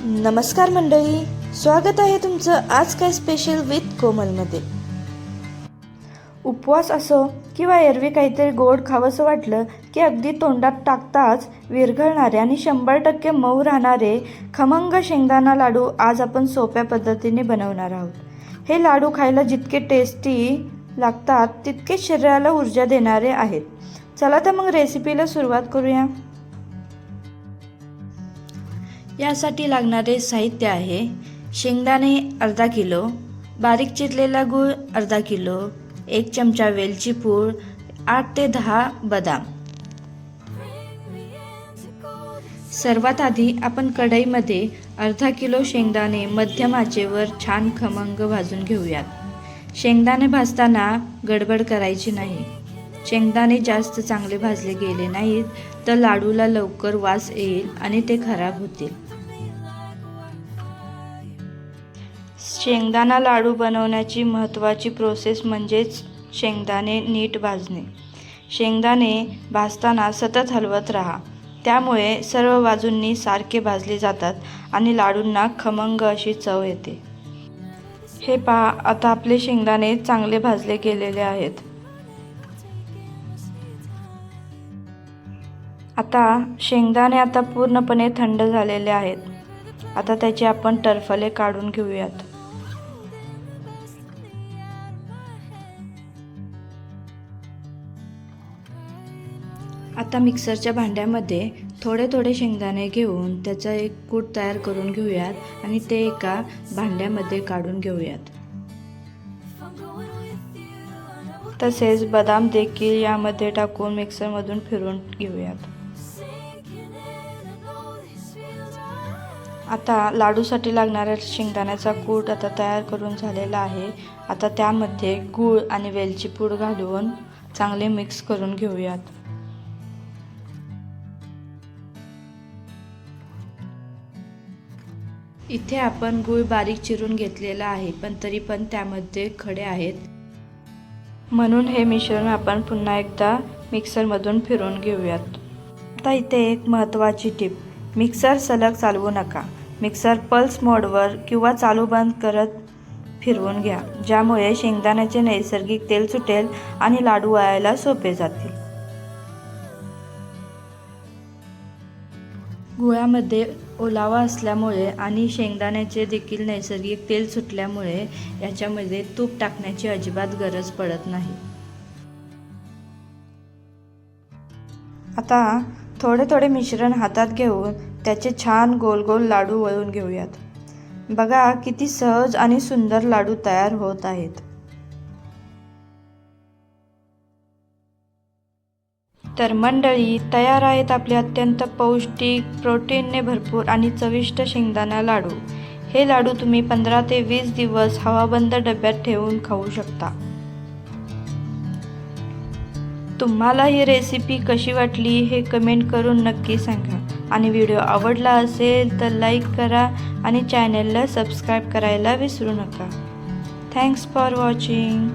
नमस्कार मंडळी, स्वागत आहे तुमचं आज काय स्पेशल विथ कोमलमध्ये। उपवास असो किंवा एरवी काहीतरी गोड खावंसं वाटलं की अगदी तोंडात टाकताच विरघळणारे आणि 100% मऊ राहणारे खमंग शेंगदाणा लाडू आज आपण सोप्या पद्धतीने बनवणार आहोत। हे लाडू खायला जितके टेस्टी लागतात तितके शरीराला ऊर्जा देणारे आहेत। चला तर मग रेसिपीला सुरुवात करूया। यासाठी लागणारे साहित्य आहे शेंगदाणे अर्धा किलो, बारीक चिरलेला गूळ अर्धा किलो, 1 चमचा वेलची पूड, 8 ते 10 बदाम। सर्वात आधी आपण कढईमध्ये अर्धा किलो शेंगदाणे मध्यम आचेवर छान खमंग भाजून घेऊयात। शेंगदाणे भाजताना गडबड करायची नाही। शेंगदाणे जास्त चांगले भाजले गेले नाहीत तर लाडूला लवकर वास येईल आणि ते खराब होतील। शेंगदाणा लाडू बनवण्याची महत्त्वाची प्रोसेस म्हणजेच शेंगदाणे नीट भाजणे। शेंगदाणे भाजताना सतत हलवत राहा, त्यामुळे सर्व बाजूंनी सारखे भाजले जातात आणि लाडूंना खमंग अशी चव येते। हे पहा, आता आपले शेंगदाणे चांगले भाजले गेलेले आहेत। आता शेंगदाणे पूर्णपणे थंड झालेले आहेत। आता त्याचे आपण टरफले काढून घेऊयात। आता मिक्सरच्या भांड्यामध्ये थोडे शेंगदाणे घेऊन त्याचा एक कूट तयार करून घेऊयात आणि ते एका भांड्यामध्ये काढून घेऊयात। तसेच बदाम देखील यामध्ये टाकून मिक्सरमधून फिरवून घेऊयात। आता लाडूसाठी लागणाऱ्या शेंगदाण्याचा कूट आता तयार करून झालेला आहे। आता त्यामध्ये गूळ आणि वेलची पूड घालून चांगले मिक्स करून घेऊयात। इथे आपण गूळ बारीक चिरून घेतलेला आहे, पण तरी पण त्यामध्ये खडे आहेत, म्हणून हे मिश्रण आपण पुन्हा एकदा मिक्सरमधून फिरवून घेऊयात। आता इथे एक महत्त्वाची टिप, मिक्सर सलग चालवू नका। मिक्सर पल्स मोडवर किंवा चालू बंद करत फिरवून घ्या, ज्यामुळे शेंगदाण्याचे नैसर्गिक तेल सुटेल आणि लाडू वळायला सोपे जातील। गुळामध्ये ओलावा असल्यामुळे आणि शेंगदाण्याचे देखील नैसर्गिक तेल सुटल्यामुळे याच्यामध्ये तूप टाकण्याची अजिबात गरज पडत नाही। आता थोडे मिश्रण हातात घेऊन त्याचे छान गोल गोल लाडू वळून घेऊयात। बघा किती सहज आणि सुंदर लाडू तयार होत आहेत। तर मंडळी, तयार आहेत आपले अत्यंत पौष्टिक, प्रोटीनने भरपूर आणि चविष्ट शेंगदाणा लाडू। हे लाडू तुम्ही 15 ते 20 दिवस हवाबंद डब्यात ठेवून खाऊ शकता। तुम्हाला ही रेसिपी कशी वाटली हे कमेंट करून नक्की सांगा आणि व्हिडिओ आवडला असेल तर लाईक करा आणि चॅनलला सबस्क्राईब करायला विसरू नका। Thanks for watching.